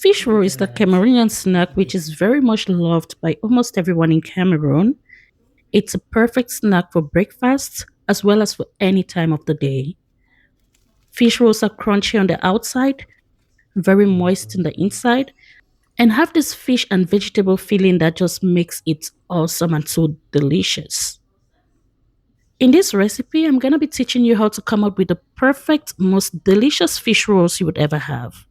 Fish roll is the Cameroonian snack which is very much loved by almost everyone in Cameroon. It's a perfect snack for breakfast as well as for any time of the day. Fish rolls are crunchy on the outside, very moist in the inside, and have this fish and vegetable feeling that just makes it awesome and so delicious. In this recipe, I'm going to be teaching you how to come up with the perfect, most delicious fish rolls you would ever have.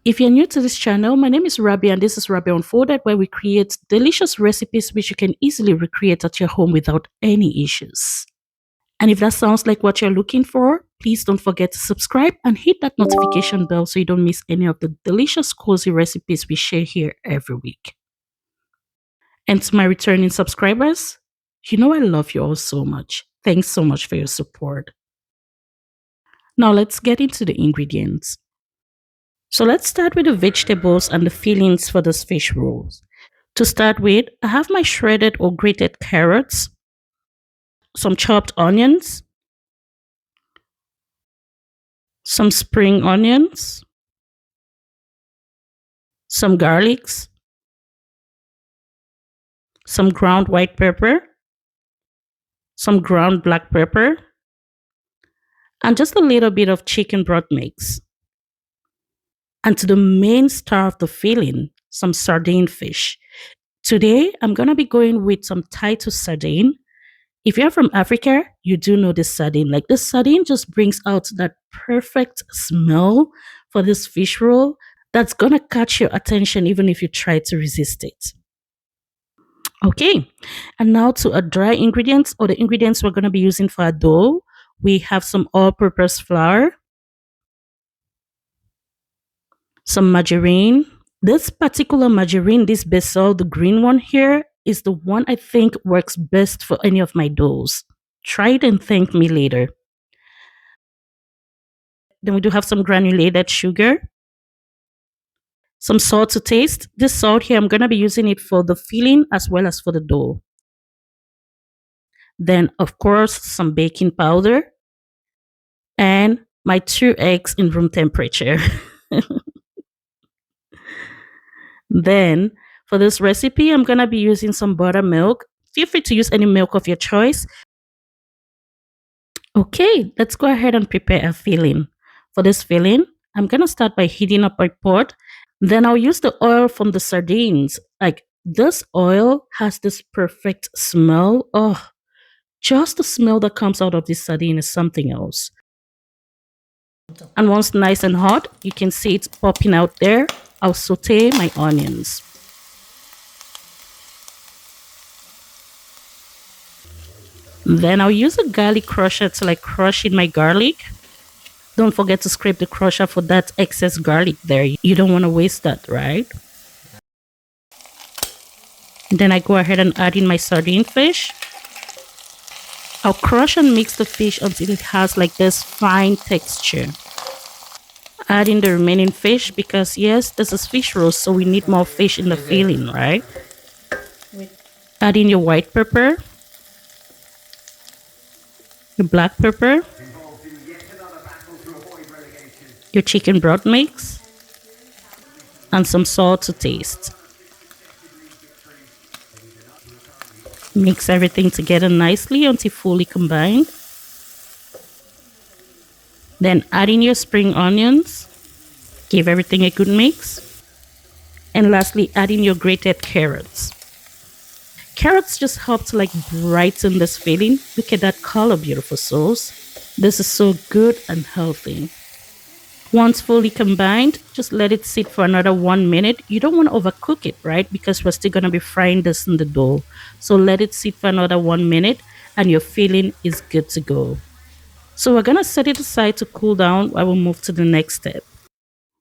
If you're new to this channel, my name is Rabia and this is Rabia Unfolded, where we create delicious recipes which you can easily recreate at your home without any issues. And if that sounds like what you're looking for, please don't forget to subscribe and hit that notification bell so you don't miss any of the delicious, cozy recipes we share here every week. And to my returning subscribers, you know I love you all so much. Thanks so much for your support. Now let's get into the ingredients. So let's start with the vegetables and the fillings for this fish rolls. To start with, I have my shredded or grated carrots, some chopped onions, some spring onions, some garlics, some ground white pepper, some ground black pepper, and just a little bit of chicken broth mix. And to the main star of the filling, some sardine fish. Today, I'm going to be going with some Titus sardine. If you're from Africa, you do know this sardine. Like this sardine just brings out that perfect smell for this fish roll that's going to catch your attention even if you try to resist it. Okay, and now to our dry ingredients or the ingredients we're going to be using for our dough. We have some all-purpose flour, some margarine. This particular margarine, this Basil, the green one here, is the one I think works best for any of my doughs. Try it and thank me later. Then we do have some granulated sugar, some salt to taste. This salt here, I'm going to be using it for the filling as well as for the dough. Then, of course, some baking powder and my 2 eggs in room temperature. Then, for this recipe, I'm going to be using some buttermilk. Feel free to use any milk of your choice. Okay, let's go ahead and prepare a filling. For this filling, I'm going to start by heating up my pot. Then I'll use the oil from the sardines. Like this oil has this perfect smell. Oh, just the smell that comes out of this sardine is something else. And once nice and hot, you can see it's popping out there. I'll saute my onions. Then I'll use a garlic crusher to crush in my garlic. Don't forget to scrape the crusher for that excess garlic there. You don't want to waste that, right? And then I go ahead and add in my sardine fish. I'll crush and mix the fish until it has like this fine texture. Add in the remaining fish because yes, this is fish roast, so we need more fish in the filling, right? Add in your white pepper, your black pepper, your chicken broth mix, and some salt to taste. Mix everything together nicely until fully combined. Then add in your spring onions. Give everything a good mix. And lastly, add in your grated carrots. Carrots just help to brighten this filling. Look at that color, beautiful souls. This is so good and healthy. Once fully combined, just let it sit for another 1 minute. You don't want to overcook it, right? Because we're still going to be frying this in the dough. So let it sit for another 1 minute and your filling is good to go. So we're going to set it aside to cool down while we move to the next step.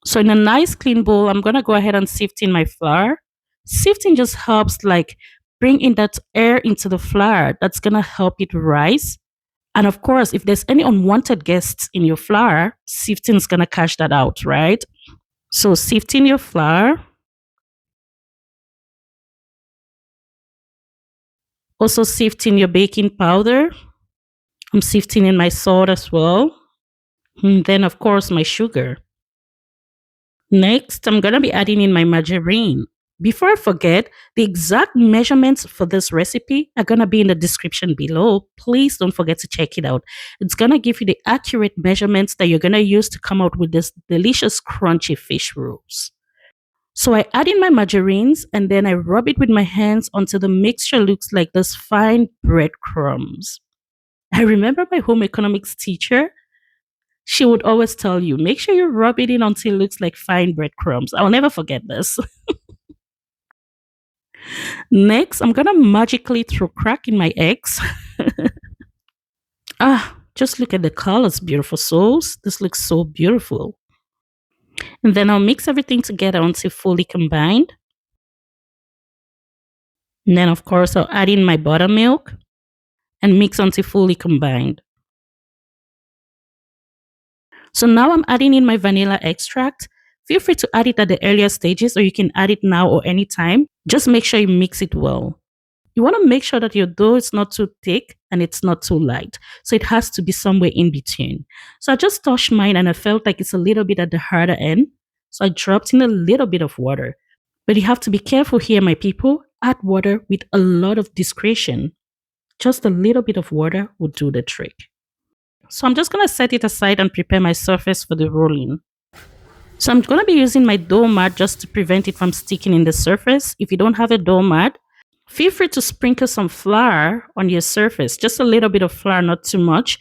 So in a nice clean bowl, I'm going to go ahead and sift in my flour. Sifting just helps bring in that air into the flour. That's going to help it rise. And of course, if there's any unwanted guests in your flour, sifting is going to catch that out, right? So sifting your flour. Also sifting your baking powder. I'm sifting in my salt as well. And then, of course, my sugar. Next, I'm going to be adding in my margarine. Before I forget, the exact measurements for this recipe are going to be in the description below. Please don't forget to check it out. It's going to give you the accurate measurements that you're going to use to come out with this delicious crunchy fish rolls. So I add in my margarines and then I rub it with my hands until the mixture looks like this fine breadcrumbs. I remember my home economics teacher. She would always tell you, make sure you rub it in until it looks like fine breadcrumbs. I'll never forget this. Next, I'm gonna magically throw crack in my eggs. Just look at the colors, beautiful souls. This looks so beautiful. And then I'll mix everything together until fully combined. And then, of course, I'll add in my buttermilk and mix until fully combined. So now I'm adding in my vanilla extract. Feel free to add it at the earlier stages or you can add it now or anytime. Just make sure you mix it well. You want to make sure that your dough is not too thick and it's not too light. So it has to be somewhere in between. So I just touched mine and I felt like it's a little bit at the harder end. So I dropped in a little bit of water. But you have to be careful here, my people. Add water with a lot of discretion. Just a little bit of water will do the trick. So I'm just going to set it aside and prepare my surface for the rolling. So I'm going to be using my dough mat just to prevent it from sticking in the surface. If you don't have a dough mat, feel free to sprinkle some flour on your surface, just a little bit of flour, not too much.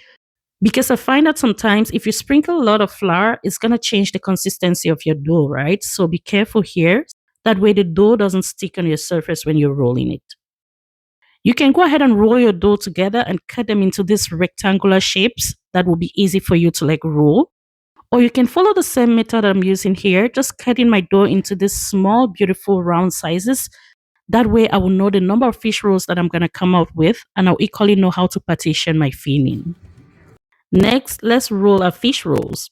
Because I find that sometimes if you sprinkle a lot of flour, it's going to change the consistency of your dough, right? So be careful here. That way the dough doesn't stick on your surface when you're rolling it. You can go ahead and roll your dough together and cut them into these rectangular shapes that will be easy for you to like roll. Or you can follow the same method I'm using here, just cutting my dough into these small, beautiful round sizes. That way I will know the number of fish rolls that I'm going to come out with and I'll equally know how to partition my filling. Next, let's roll our fish rolls.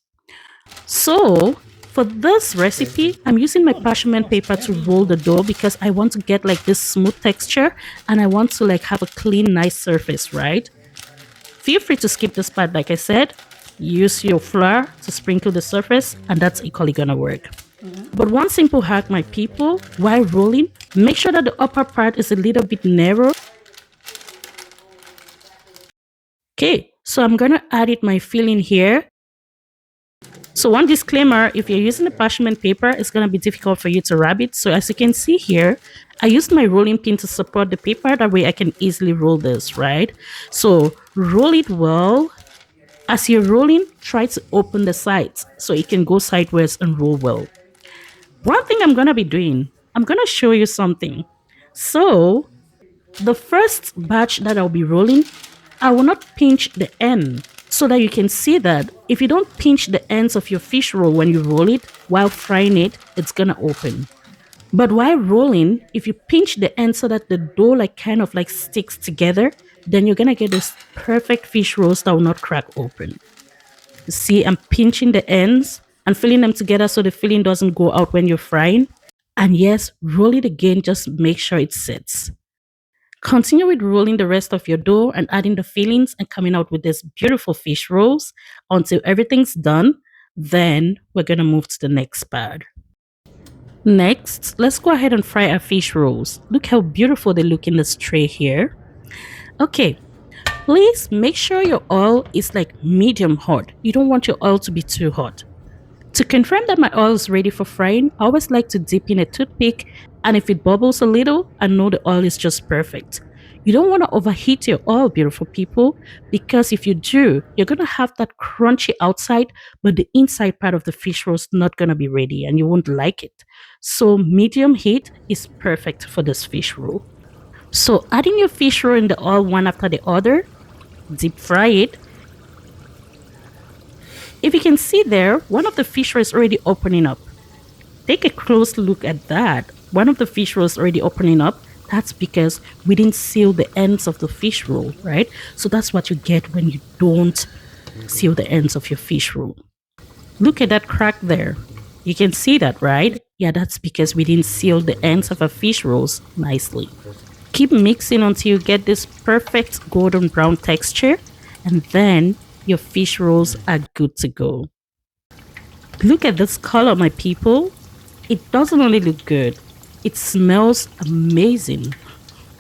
So for this recipe, I'm using my parchment paper to roll the dough because I want to get like this smooth texture and I want to like have a clean, nice surface, right? Feel free to skip this part, like I said. Use your flour to sprinkle the surface and that's equally gonna work. But one simple hack, my people, while rolling, make sure that the upper part is a little bit narrow. Okay, so I'm gonna add it my filling here. So one disclaimer, if you're using a parchment paper, it's going to be difficult for you to wrap it. So as you can see here, I used my rolling pin to support the paper. That way I can easily roll this, right? So roll it well. As you're rolling, try to open the sides so it can go sideways and roll well. One thing I'm going to be doing, I'm going to show you something. So the first batch that I'll be rolling, I will not pinch the end so that you can see that if you don't pinch the ends of your fish roll when you roll it while frying it, it's gonna open. But while rolling, if you pinch the end so that the dough like kind of like sticks together, then you're gonna get this perfect fish rolls that will not crack open. You see, I'm pinching the ends and filling them together so the filling doesn't go out when you're frying. And yes, roll it again, just make sure it sits. Continue with rolling the rest of your dough and adding the fillings and coming out with these beautiful fish rolls until everything's done. Then we're going to move to the next part. Next, let's go ahead and fry our fish rolls. Look how beautiful they look in this tray here. Okay, please make sure your oil is like medium hot. You don't want your oil to be too hot. To confirm that my oil is ready for frying, I always like to dip in a toothpick, and if it bubbles a little, I know the oil is just perfect. You don't want to overheat your oil, beautiful people, because if you do, you're going to have that crunchy outside, but the inside part of the fish roll is not going to be ready and you won't like it. So medium heat is perfect for this fish roll. So adding your fish roll in the oil one after the other, deep fry it. If you can see there, one of the fish rolls is already opening up. Take a close look at that. One of the fish rolls is already opening up. That's because we didn't seal the ends of the fish roll, right? So that's what you get when you don't seal the ends of your fish roll. Look at that crack there. You can see that, right? Yeah, that's because we didn't seal the ends of our fish rolls nicely. Keep mixing until you get this perfect golden brown texture, and then your fish rolls are good to go. Look at this color, my people. It doesn't only look good, it smells amazing.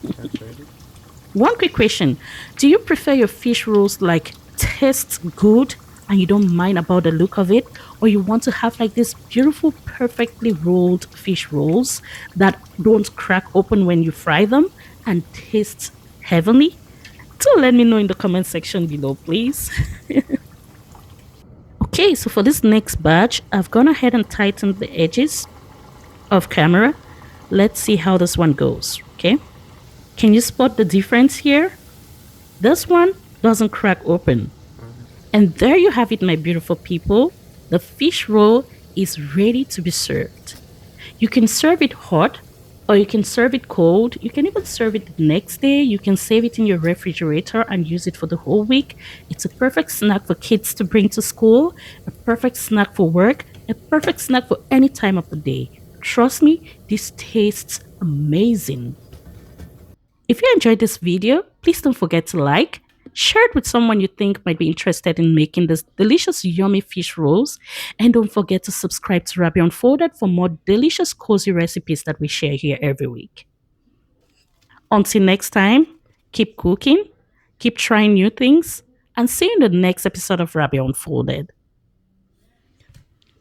That's ready. One quick question. Do you prefer your fish rolls like taste good and you don't mind about the look of it? Or you want to have like this beautiful, perfectly rolled fish rolls that don't crack open when you fry them and taste heavenly? Do let me know in the comment section below, please. Okay, so for this next batch, I've gone ahead and tightened the edges of camera. Let's see how this one goes. Okay. Can you spot the difference here? This one doesn't crack open. And there you have it, my beautiful people. The fish roll is ready to be served. You can serve it hot or you can serve it cold. You can even serve it the next day. You can save it in your refrigerator and use it for the whole week. It's a perfect snack for kids to bring to school, a perfect snack for work, a perfect snack for any time of the day. Trust me, this tastes amazing. If you enjoyed this video, please don't forget to like, share it with someone you think might be interested in making this delicious yummy fish rolls, and don't forget to subscribe to Rabia Unfolded for more delicious cozy recipes that we share here every week. Until next time, keep cooking, keep trying new things, and see you in the next episode of Rabia Unfolded.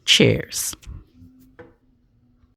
Cheers.